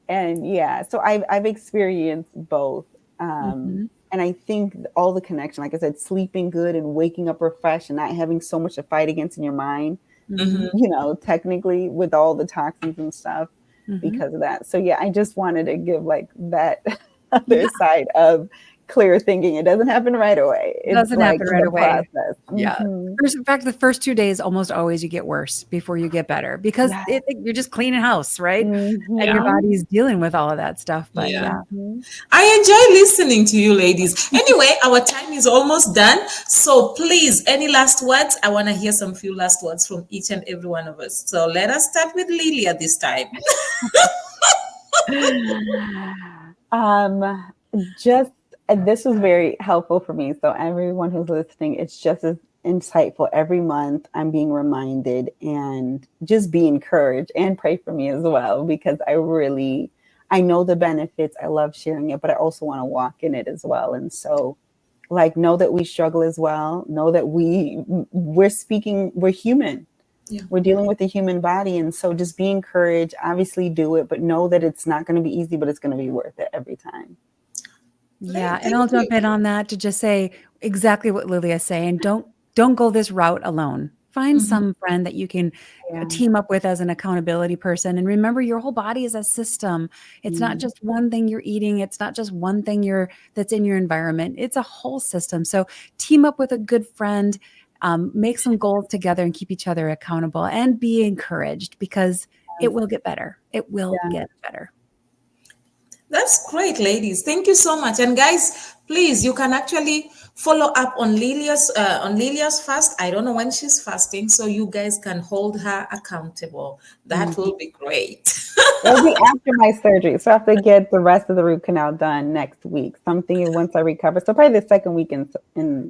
And so I've experienced both. And I think all the connection, like I said, sleeping good and waking up refreshed and not having so much to fight against in your mind, you know, technically with all the toxins and stuff because of that. So yeah, I just wanted to give like that other side of clear thinking. It doesn't happen right away. It doesn't happen right away. Process. Yeah. In fact, the first 2 days almost always you get worse before you get better because you're just cleaning house, right? And your body's dealing with all of that stuff. But I enjoy listening to you ladies. Anyway, our time is almost done. So please, any last words? I want to hear some few last words from each and every one of us. So let us start with Lilia this time. This was very helpful for me. So everyone who's listening, it's just as insightful. Every month I'm being reminded and just be encouraged and pray for me as well, because I know the benefits. I love sharing it, but I also want to walk in it as well. And so like, know that we struggle as well. Know that we're human. Yeah. We're dealing with the human body. And so just be encouraged, obviously do it, but know that it's not going to be easy, but it's going to be worth it every time. Yeah. And I'll jump in on that to just say exactly what Lilia's saying. Don't go this route alone. Find some friend that you can team up with as an accountability person. And remember, your whole body is a system. It's not just one thing you're eating. It's not just one thing that's in your environment. It's a whole system. So team up with a good friend, make some goals together and keep each other accountable and be encouraged because it will get better. It will get better. That's great, ladies. Thank you so much. And guys, please, you can actually follow up on Lilia's fast. I don't know when she's fasting, so you guys can hold her accountable. That will be great. It'll be after my surgery, so I have to get the rest of the root canal done next week. Something once I recover. So probably the second week in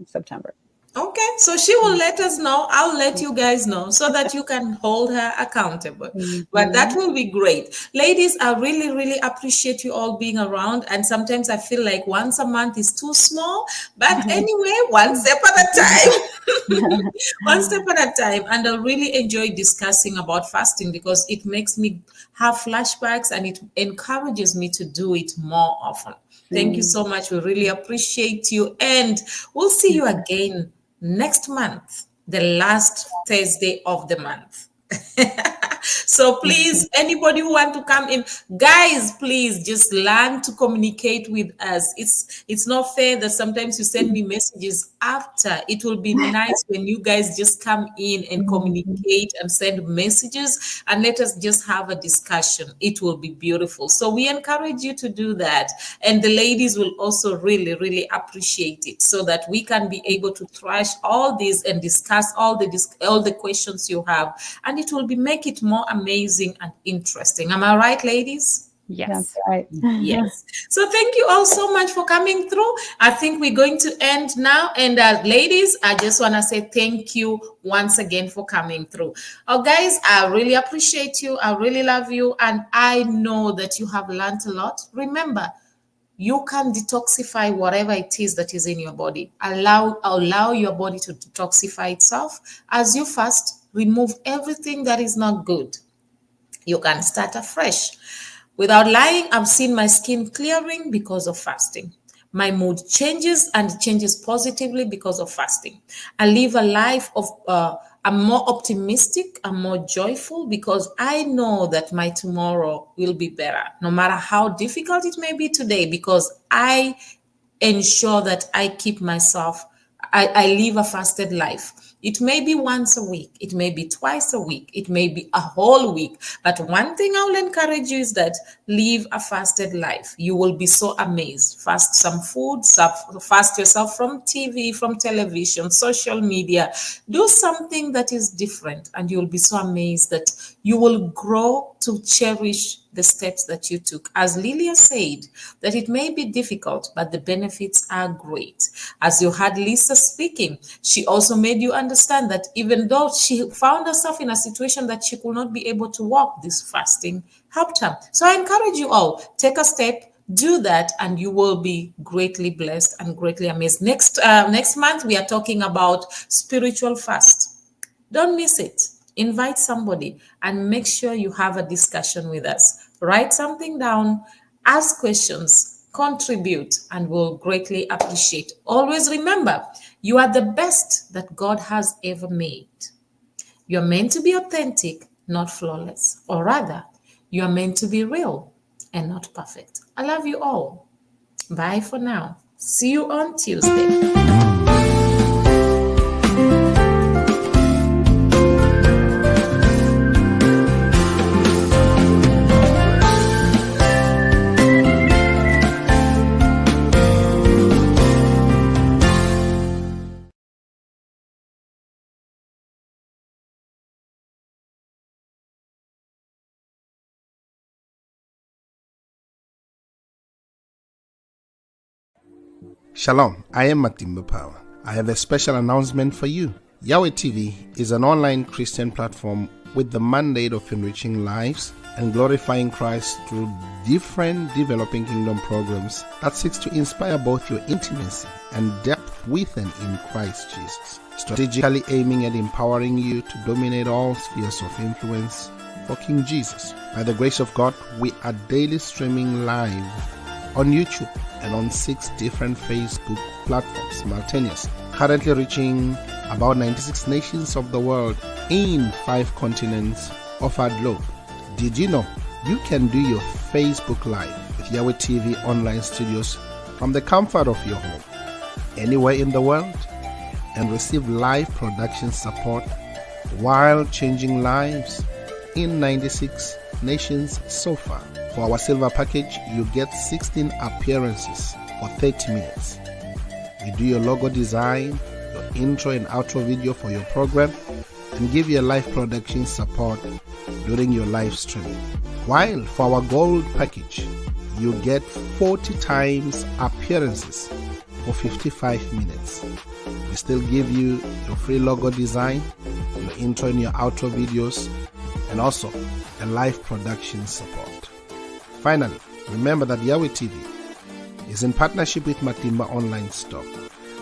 September. Okay, so she will let us know. I'll let you guys know so that you can hold her accountable. But that will be great. Ladies, I really, really appreciate you all being around. And sometimes I feel like once a month is too small. But anyway, one step at a time. One step at a time. And I really enjoy discussing about fasting because it makes me have flashbacks and it encourages me to do it more often. Thank you so much. We really appreciate you. And we'll see you again next month, the last Thursday of the month. So please, anybody who want to come in, guys, please just learn to communicate with us. It's not fair that sometimes you send me messages after. It will be nice when you guys just come in and communicate and send messages and let us just have a discussion. It will be beautiful. So we encourage you to do that. And the ladies will also really, really appreciate it, so that we can be able to thrash all this and discuss all the questions you have, and it will make it more amazing and interesting. Am I right, ladies? Yes. That's right. Yes. So thank you all so much for coming through. I think we're going to end now. And ladies, I just want to say thank you once again for coming through. Oh, guys, I really appreciate you. I really love you. And I know that you have learned a lot. Remember, you can detoxify whatever it is that is in your body. Allow your body to detoxify itself. As you fast, remove everything that is not good. You can start afresh. Without lying, I've seen my skin clearing because of fasting. My mood changes, and it changes positively because of fasting. I live a life of, I'm more optimistic, I'm more joyful, because I know that my tomorrow will be better, no matter how difficult it may be today, because I ensure that I keep myself, I live a fasted life. It may be once a week, it may be twice a week, it may be a whole week. But one thing I will encourage you is that live a fasted life. You will be so amazed. Fast some food, fast yourself from TV, from television, social media. Do something that is different, and you'll be so amazed that you will grow to cherish the steps that you took. As Lillia said, that it may be difficult, but the benefits are great. As you heard Lisa speaking, she also made you understand that even though she found herself in a situation that she could not be able to walk, this fasting helped her. So I encourage you all, take a step, do that, and you will be greatly blessed and greatly amazed. Next month, we are talking about spiritual fast. Don't miss it. Invite somebody and make sure you have a discussion with us. Write something down, ask questions, contribute, and we'll greatly appreciate. Always remember, you are the best that God has ever made. You're meant to be authentic, not flawless. Or rather, you are meant to be real and not perfect. I love you all. Bye for now. See you on Tuesday. Shalom, I am Matimba Power. I have a special announcement for you. Yahweh TV is an online Christian platform with the mandate of enriching lives and glorifying Christ through different developing kingdom programs that seeks to inspire both your intimacy and depth with and in Christ Jesus, strategically aiming at empowering you to dominate all spheres of influence for King Jesus. By the grace of God, we are daily streaming live on YouTube and on 6 different Facebook platforms simultaneously, currently reaching about 96 nations of the world in 5 continents of our globe. Did you know you can do your Facebook Live with Yahweh TV online studios from the comfort of your home, anywhere in the world, and receive live production support while changing lives in 96 nations so far? For our silver package, you get 16 appearances for 30 minutes. We do your logo design, your intro and outro video for your program, and give you live production support during your live streaming. While for our gold package, you get 40 times appearances for 55 minutes. We still give you your free logo design, your intro and your outro videos, and also a live production support. Finally, remember that Yahweh TV is in partnership with Matimba Online Store,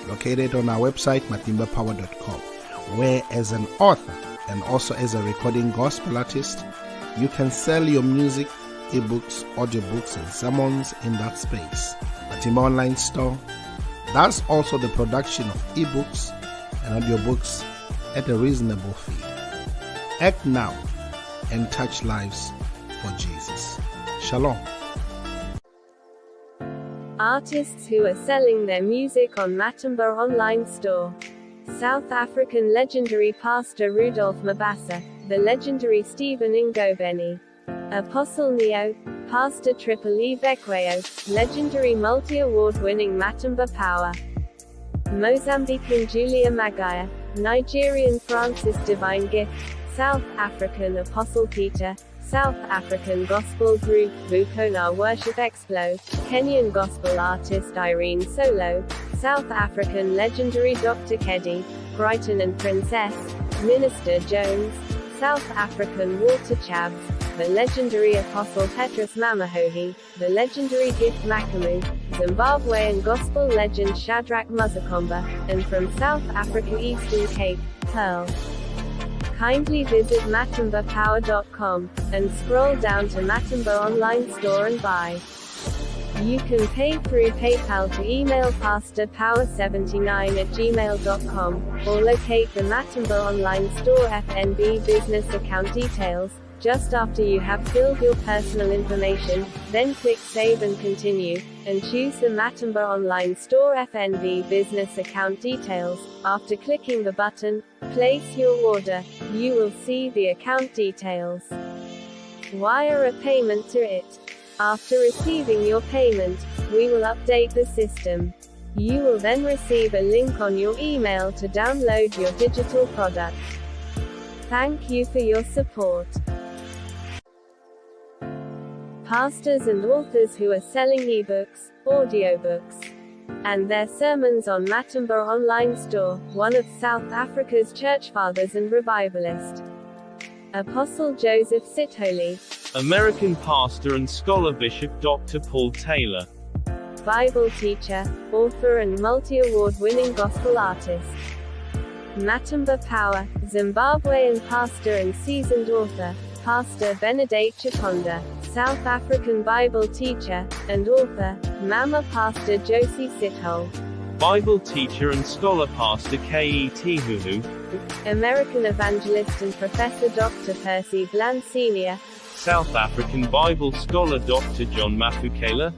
located on our website, matimbapower.com, where as an author and also as a recording gospel artist, you can sell your music, ebooks, audiobooks, and sermons in that space. Matimba Online Store does also the production of ebooks and audiobooks at a reasonable fee. Act now and touch lives for Jesus. Shalom. Artists who are selling their music on Matimba Online Store. South African legendary pastor Rudolph Mabasa, the legendary Stephen Ngobeni, Apostle Neo, Pastor Triple E Bekweyo, legendary multi-award-winning Matimba Power, Mozambican Julia Magaya, Nigerian Francis Divine Gift, South African Apostle Peter, South African Gospel Group Vukona Worship Explo, Kenyan Gospel Artist Irene Solo, South African legendary Dr. Keddy, Brighton and Princess, Minister Jones, South African Walter Chabs, the legendary Apostle Petrus Mamahohi, the legendary Gift Makamu, Zimbabwean Gospel legend Shadrach Muzakomba, and from South Africa Eastern Cape, Pearl. Kindly visit matimbapower.com, and scroll down to Matimba Online Store and buy. You can pay through PayPal to email pastorpower79@gmail.com, or locate the Matimba Online Store FNB business account details, just after you have filled your personal information, then click Save and Continue, and choose the Matimba Online Store FNB business account details. After clicking the button, Place Your Order, you will see the account details. Wire a payment to it. After receiving your payment, we will update the system. You will then receive a link on your email to download your digital product. Thank you for your support. Pastors and authors who are selling ebooks, audiobooks, and their sermons on Matimba Online Store, one of South Africa's church fathers and revivalist, Apostle Joseph Sithole, American pastor and scholar Bishop Dr. Paul Taylor, Bible teacher, author and multi-award-winning gospel artist, Matimba Power, Zimbabwean pastor and seasoned author, Pastor Benedict Chikonda, South African Bible teacher, and author, Mama Pastor Josie Sithole, Bible teacher and scholar Pastor K.E.T. Huhu, American evangelist and professor Dr. Percy Bland Sr., South African Bible scholar Dr. John Mafukela,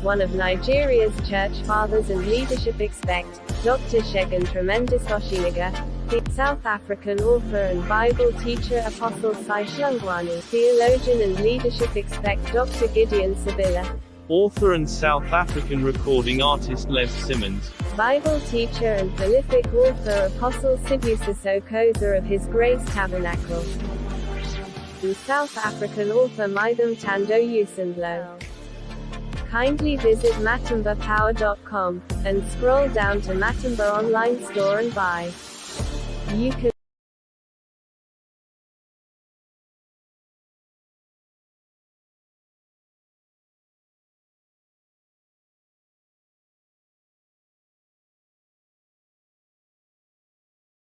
one of Nigeria's church fathers and leadership expect, Dr. Shegun Tremendous Oshiniga, the South African author and Bible teacher Apostle Sai Shlungwani, theologian and leadership expect Dr. Gideon Sabila, author and South African recording artist Les Simmons, Bible teacher and prolific author Apostle Sibusiso Koza of His Grace Tabernacle, and South African author Mitham Tando Usendlo. Kindly visit matimbapower.com, and scroll down to Matimba Online Store and buy. You can